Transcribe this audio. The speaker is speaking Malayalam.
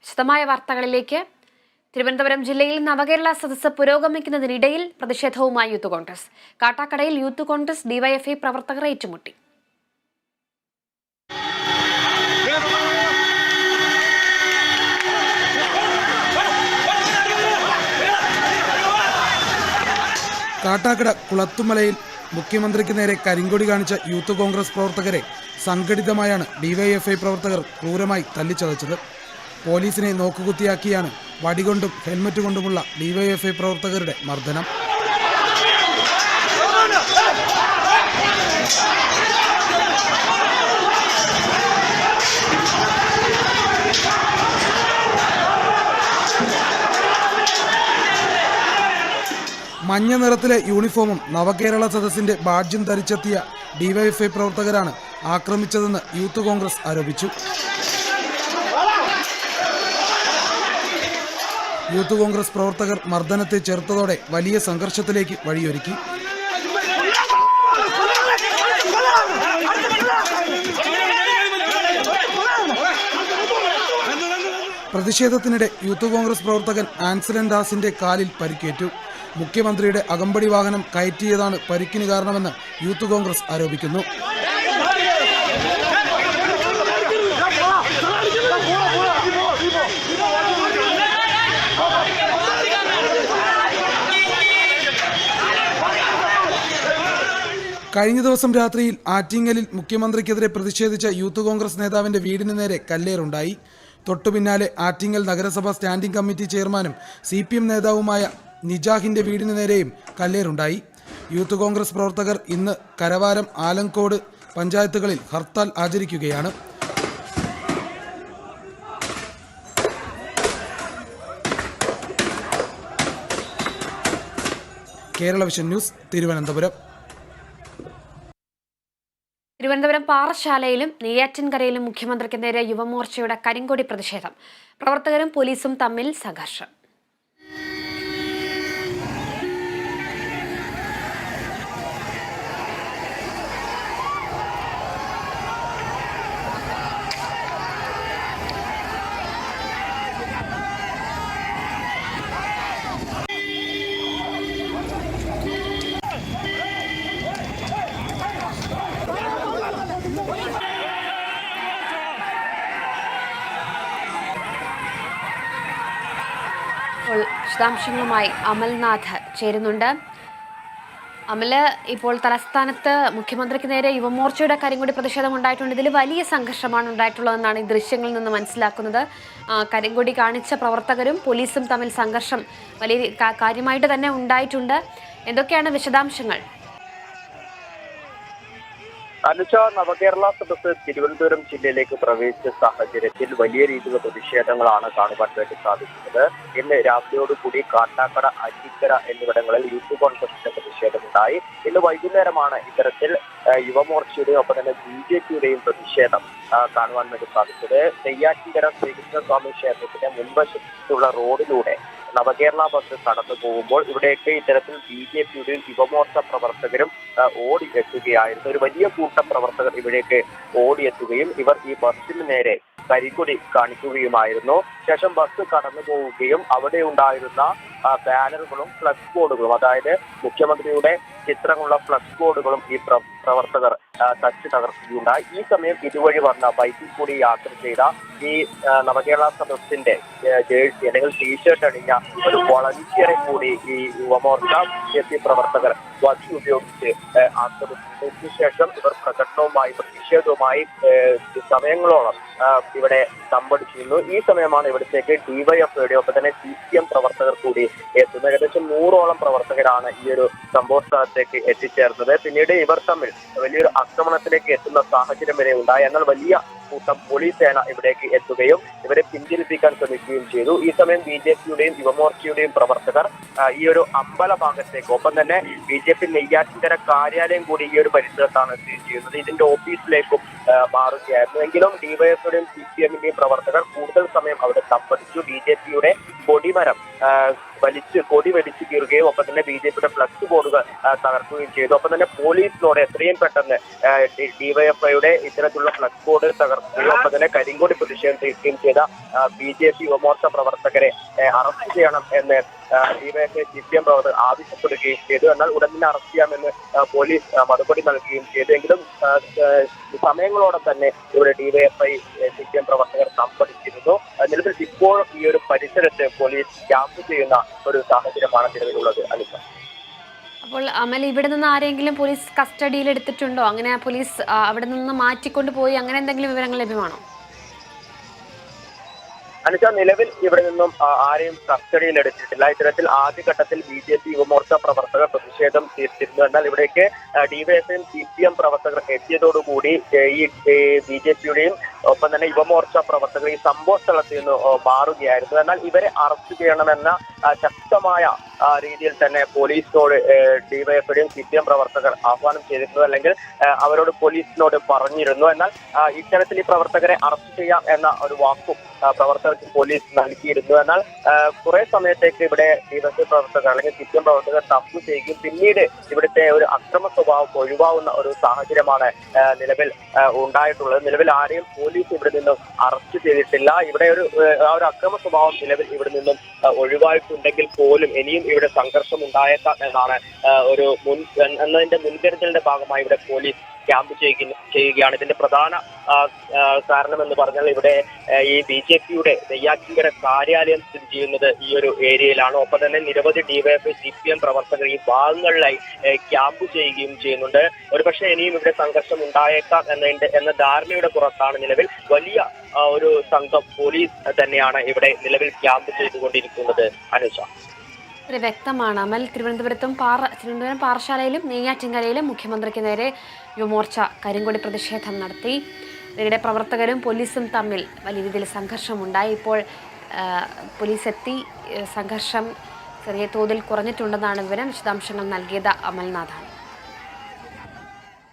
വിശദമായ വാർത്തകളിലേക്ക്. തിരുവനന്തപുരം ജില്ലയിൽ നവകേരള സദസ്സ് പുരോഗമിക്കുന്നതിനിടയിൽ പ്രതിഷേധവുമായി യൂത്ത് കോൺഗ്രസ്. കാട്ടാക്കടയിൽ യൂത്ത് കോൺഗ്രസ് ഡിവൈഎഫ്ഐ പ്രവർത്തകർ ഏറ്റുമുട്ടി. കാട്ടാക്കട കുളത്തുമലയിൽ മുഖ്യമന്ത്രിക്ക് നേരെ കരിങ്കൊടി കാണിച്ച യൂത്ത് കോൺഗ്രസ് പ്രവർത്തകരെ സംഘടിതമായാണ് ഡിവൈഎഫ്ഐ പ്രവർത്തകർ ക്രൂരമായി തല്ലിച്ചതച്ചത്. പോലീസിനെ നോക്കുകുത്തിയാക്കിയാണ് വടികൊണ്ടും ഹെൽമറ്റ് കൊണ്ടുമുള്ള ഡിവൈഎഫ്ഐ പ്രവർത്തകരുടെ മർദ്ദനം. മഞ്ഞ നിറത്തിലെ യൂണിഫോമും നവകേരള സദസ്സിന്റെ ബാഡ്ജും ധരിച്ചെത്തിയ ഡിവൈഎഫ്ഐ പ്രവർത്തകരാണ് ആക്രമിച്ചതെന്ന് യൂത്ത് കോൺഗ്രസ് ആരോപിച്ചു. യൂത്ത് കോൺഗ്രസ് പ്രവർത്തകർ മർദ്ദനത്തെ ചെറുത്തതോടെ വലിയ സംഘർഷത്തിലേക്ക് വഴിയൊരുക്കി. പ്രതിഷേധത്തിനിടെ യൂത്ത് കോൺഗ്രസ് പ്രവർത്തകൻ ആൻസലൻ ദാസിന്റെ കാലിൽ പരിക്കേറ്റു. മുഖ്യമന്ത്രിയുടെ അകമ്പടി വാഹനം കയറ്റിയതാണ് പരിക്കിന് കാരണമെന്ന് യൂത്ത് കോൺഗ്രസ് ആരോപിക്കുന്നു. കഴിഞ്ഞ ദിവസം രാത്രിയിൽ ആറ്റിങ്ങലിൽ മുഖ്യമന്ത്രിക്കെതിരെ പ്രതിഷേധിച്ച യൂത്ത് കോൺഗ്രസ് നേതാവിന്റെ വീടിന് നേരെ കല്ലേറുണ്ടായി. തൊട്ടുപിന്നാലെ ആറ്റിങ്ങൽ നഗരസഭ സ്റ്റാൻഡിംഗ് കമ്മിറ്റി ചെയർമാനും CPM നേതാവുമായ നിജാഹിന്റെ വീടിന് നേരെയും കല്ലേറുണ്ടായി. യൂത്ത് കോൺഗ്രസ് പ്രവർത്തകർ ഇന്ന് കരവാരം, ആലങ്കോട് പഞ്ചായത്തുകളിൽ ഹർത്താൽ ആചരിക്കുകയാണ്. Kerala Vision News, Thiruvananthapuram. Thiruvananthapuram പാറശാലയിലും നെയ്യാറ്റിൻകരയിലും മുഖ്യമന്ത്രിക്ക് നേരെ യുവമോർച്ചയുടെ കരിങ്കൊടി പ്രതിഷേധം. പ്രവർത്തകരും പോലീസും തമ്മിൽ സംഘർഷം. വിശദാംശങ്ങളുമായി അമൽനാഥ് ചേരുന്നുണ്ട്. അമല്, ഇപ്പോൾ തലസ്ഥാനത്ത് മുഖ്യമന്ത്രിക്ക് നേരെ യുവമോർച്ചയുടെ കരിങ്കൊടി പ്രതിഷേധം ഉണ്ടായിട്ടുണ്ട്. ഇതിൽ വലിയ സംഘർഷമാണ് ഉണ്ടായിട്ടുള്ളതെന്നാണ് ഈ ദൃശ്യങ്ങളിൽ നിന്ന് മനസ്സിലാക്കുന്നത്. കരിങ്കൊടി കാണിച്ച പ്രവർത്തകരും പോലീസും തമ്മിൽ സംഘർഷം വലിയ കാര്യമായിട്ട് തന്നെ ഉണ്ടായിട്ടുണ്ട്. എന്തൊക്കെയാണ് വിശദാംശങ്ങൾ? അനുജ, നവകേരള സദസ്സ് തിരുവനന്തപുരം ജില്ലയിലേക്ക് പ്രവേശിച്ച സാഹചര്യത്തിൽ വലിയ രീതിയിലുള്ള പ്രതിഷേധങ്ങളാണ് കാണുവാൻ വേണ്ടി സാധിക്കുന്നത്. ഇന്ന് രാവിലെയോടുകൂടി കാട്ടാക്കട, അരിക്കര എന്നിവിടങ്ങളിൽ യൂത്ത് കോൺഗ്രസിന്റെ പ്രതിഷേധമുണ്ടായി. ഇന്ന് വൈകുന്നേരമാണ് ഇത്തരത്തിൽ യുവമോർച്ചയുടെയും ഒപ്പം തന്നെ BJPയുടെയും പ്രതിഷേധം കാണുവാൻ വേണ്ടി സാധിച്ചത്. നെയ്യാറ്റിൻകര ശ്രീകൃഷ്ണസ്വാമി ക്ഷേത്രത്തിന്റെ മുൻവശത്തുള്ള റോഡിലൂടെ നവകേരള ബസ് കടന്നു പോകുമ്പോൾ ഇവിടെയൊക്കെ ഇത്തരത്തിൽ BJPയുടെയും യുവമോർച്ച പ്രവർത്തകരും ഓടിയെത്തുകയായിരുന്നു. ഒരു വലിയ കൂട്ടം പ്രവർത്തകർ ഇവിടേക്ക് ഓടിയെത്തുകയും ഇവർ ഈ ബസ്സിന് നേരെ കരിക്കൊടി കാണിക്കുകയുമായിരുന്നു. ശേഷം ബസ് കടന്നു പോവുകയും അവിടെ ഉണ്ടായിരുന്ന ബാനറുകളും ഫ്ലക്സ് ബോർഡുകളും, അതായത് മുഖ്യമന്ത്രിയുടെ ചിത്രമുള്ള ഫ്ലക്സ് ബോർഡുകളും ഈ പ്രവർത്തകർ തച്ച് തകർക്കുകയുണ്ടായി. ഈ സമയം ഇതുവഴി വന്ന ബൈക്കിൽ കൂടി യാത്ര ചെയ്ത ഈ നവകേരള സദസ്സിന്റെ ജേഴ്സി അല്ലെങ്കിൽ ടീഷർട്ട് അണിഞ്ഞ ഒരു വളണ്ടിയറെ കൂടി ഈ യുവമോർച്ച BJP പ്രവർത്തകർ വധി ഉപയോഗിച്ച് ആക്രമിച്ചു. ഇതിനുശേഷം ഇവർ പ്രകടനവുമായി പ്രതിഷേധവുമായി സമയങ്ങളോളം ഇവിടെ തമ്പടിച്ചിരുന്നു. ഈ സമയമാണ് ഇവിടത്തേക്ക് ഡിവൈഎഫ്ഐയുടെ ഒപ്പം തന്നെ CPM പ്രവർത്തകർ കൂടി എത്തുന്നത്. ഏകദേശം 100ഓളം പ്രവർത്തകരാണ് ഈ ഒരു സംഭവ സ്ഥലത്തേക്ക് എത്തിച്ചേർന്നത്. പിന്നീട് ഇവർ തമ്മിൽ വലിയൊരു ആക്രമണത്തിലേക്ക് എത്തുന്ന സാഹചര്യം വരെ ഉണ്ടായി. എന്നാൽ വലിയ കൂട്ടം പോലീസ് സേന ഇവിടേക്ക് എത്തുകയും ഇവരെ പിന്തിരിപ്പിക്കാൻ ശ്രമിക്കുകയും ചെയ്തു. ഈ സമയം BJPയുടെയും യുവമോർച്ചയുടെയും പ്രവർത്തകർ ഈ ഒരു അമ്പല ഭാഗത്തേക്ക്, ഒപ്പം തന്നെ BJP നെയ്യാറ്റിൻകര കാര്യാലയം കൂടി ഈ ഒരു പരിസരത്താണ് സ്ഥിതി ചെയ്യുന്നത്, ഇതിന്റെ ഓഫീസിലേക്കും മാറുകയായിരുന്നു. എങ്കിലും ഡിവൈഎഫ്ഐയുടെയും CPMന്റെയും പ്രവർത്തകർ കൂടുതൽ സമയം അവിടെ തമ്പടിച്ചു. BJPയുടെ കൊടി കൊടിമരം കൊടി വലിച്ചു കീറുകയും ഒപ്പം തന്നെ BJPയുടെ ഫ്ലക്സ് ബോർഡുകൾ തകർക്കുകയും ചെയ്തു. ഒപ്പം തന്നെ പോലീസിനോട് എത്രയും പെട്ടെന്ന് ഡിവൈഎഫ്ഐയുടെ ഇത്തരത്തിലുള്ള ഫ്ലക്സ് ബോർഡ് തകർക്കുകയും ഒപ്പം തന്നെ കരിങ്കോടി പ്രതിഷേധം തീർക്കുകയും ചെയ്ത BJP യുവമോർച്ച പ്രവർത്തകരെ അറസ്റ്റ് ചെയ്യണം എന്ന് ഡിവൈഎഫ്ഐ CPM പ്രവർത്തകർ ആവശ്യപ്പെടുകയും ചെയ്തു. എന്നാൽ ഉടൻ തന്നെ അറസ്റ്റ് ചെയ്യാമെന്ന് പോലീസ് മറുപടി നൽകുകയും ചെയ്തു. എങ്കിലും സമയങ്ങളോടെ തന്നെ ഇവിടെ ഡിവൈഎഫ്ഐ CPM പ്രവർത്തകർ സംഭരിച്ചിരുന്നു. നിലവിൽ ഇപ്പോൾ ഈ ഒരു പരിസരത്ത് പോലീസ് ക്യാമ്പ് ചെയ്യുന്ന ഒരു സാഹചര്യമാണ് നിലവിലുള്ളത്. അനിത, അപ്പോൾ അമൽ, ഇവിടെ നിന്ന് ആരെങ്കിലും പോലീസ് കസ്റ്റഡിയിൽ എടുത്തിട്ടുണ്ടോ? അങ്ങനെ പോലീസ് അവിടെ നിന്ന് മാറ്റിക്കൊണ്ടു പോയി അങ്ങനെ എന്തെങ്കിലും വിവരങ്ങൾ ലഭ്യമാണോ? അനുജ, നിലവിൽ ഇവിടെ നിന്നും ആരെയും കസ്റ്റഡിയിൽ എടുത്തിട്ടില്ല. ഇത്തരത്തിൽ ആദ്യഘട്ടത്തിൽ BJP യുവമോർച്ച പ്രവർത്തകർ പ്രതിഷേധം തീർത്തിരുന്നു. എന്നാൽ ഇവിടേക്ക് ഡിവൈഎഫ്ഐയും CPM പ്രവർത്തകർ എത്തിയതോടുകൂടി ഈ BJPയുടെയും ഒപ്പം തന്നെ യുവമോർച്ച പ്രവർത്തകർ ഈ സംഭവ സ്ഥലത്ത് നിന്ന് മാറുകയായിരുന്നു. എന്നാൽ ഇവരെ അറസ്റ്റ് ചെയ്യണമെന്ന ശക്തമായ രീതിയിൽ തന്നെ പോലീസിനോട് ഡിവൈഎഫ്ഐയുടെയും CPM പ്രവർത്തകർ ആഹ്വാനം ചെയ്തിരുന്നു, അല്ലെങ്കിൽ അവരോട് പോലീസിനോട് പറഞ്ഞിരുന്നു. എന്നാൽ ഇത്തരത്തിൽ ഈ പ്രവർത്തകരെ അറസ്റ്റ് ചെയ്യാം എന്ന ഒരു വാക്കും പ്രവർത്തകർക്ക് പോലീസ് നൽകിയിരുന്നു. എന്നാൽ കുറെ സമയത്തേക്ക് ഇവിടെ ഡിവൈഎഫ്ഐ പ്രവർത്തകർ അല്ലെങ്കിൽ CPM പ്രവർത്തകർ തപ്പു ചെയ്യുകയും പിന്നീട് ഇവിടുത്തെ ഒരു അക്രമ സ്വഭാവം ഒഴിവാകുന്ന ഒരു സാഹചര്യമാണ് നിലവിൽ ഉണ്ടായിട്ടുള്ളത്. നിലവിൽ ആരെയും പോലീസ് ഇവിടെ നിന്നും അറസ്റ്റ് ചെയ്തിട്ടില്ല. ഇവിടെ ഒരു അക്രമ സ്വഭാവം നിലവിൽ ഇവിടെ നിന്നും ഒഴിവായിട്ടുണ്ടെങ്കിൽ പോലും ഇനിയും ഇവിടെ സംഘർഷം ഉണ്ടായേക്കാം എന്നാണ് എന്നതിന്റെ മുൻകരുതലിന്റെ ഭാഗമായി ഇവിടെ പോലീസ് ക്യാമ്പ് ചെയ്യുകയാണ്. ഇതിന്റെ പ്രധാന കാരണമെന്ന് പറഞ്ഞാൽ ഇവിടെ ഈ BJPയുടെ നെയ്യാറ്റിൻകര കാര്യാലയം സ്ഥിതി ചെയ്യുന്നത് ഈ ഒരു ഏരിയയിലാണ്. ഒപ്പം തന്നെ നിരവധി ഡിവൈഎഫ്ഐ CPM പ്രവർത്തകർ ഈ ഭാഗങ്ങളിലായി ക്യാമ്പ് ചെയ്യുകയും ചെയ്യുന്നുണ്ട്. ഒരുപക്ഷെ ഇനിയും ഇവിടെ സംഘർഷം ഉണ്ടായേക്കാം എന്ന ധാരണയുടെ പുറത്താണ് നിലവിൽ വലിയ ഒരു സംഘം പോലീസ് തന്നെയാണ് ഇവിടെ നിലവിൽ ക്യാമ്പ് ചെയ്തുകൊണ്ടിരിക്കുന്നത്. അനുഷ, വ്യക്തമാണ് അമൽ. തിരുവനന്തപുരം പാറശാലയിലും നെയ്യാറ്റിൻകരയിലും മുഖ്യമന്ത്രിക്ക് നേരെ യുവമോർച്ച കരിങ്കൊടി പ്രതിഷേധം നടത്തി. ഇതിനിടെ പ്രവർത്തകരും പോലീസും തമ്മിൽ വലിയ രീതിയിൽ സംഘർഷമുണ്ടായി. ഇപ്പോൾ പോലീസ് എത്തി സംഘർഷം ചെറിയ തോതിൽ കുറഞ്ഞിട്ടുണ്ടെന്നാണ് വിവരം. വിശദാംശങ്ങൾ നൽകിയത് അമൽനാഥാണ്.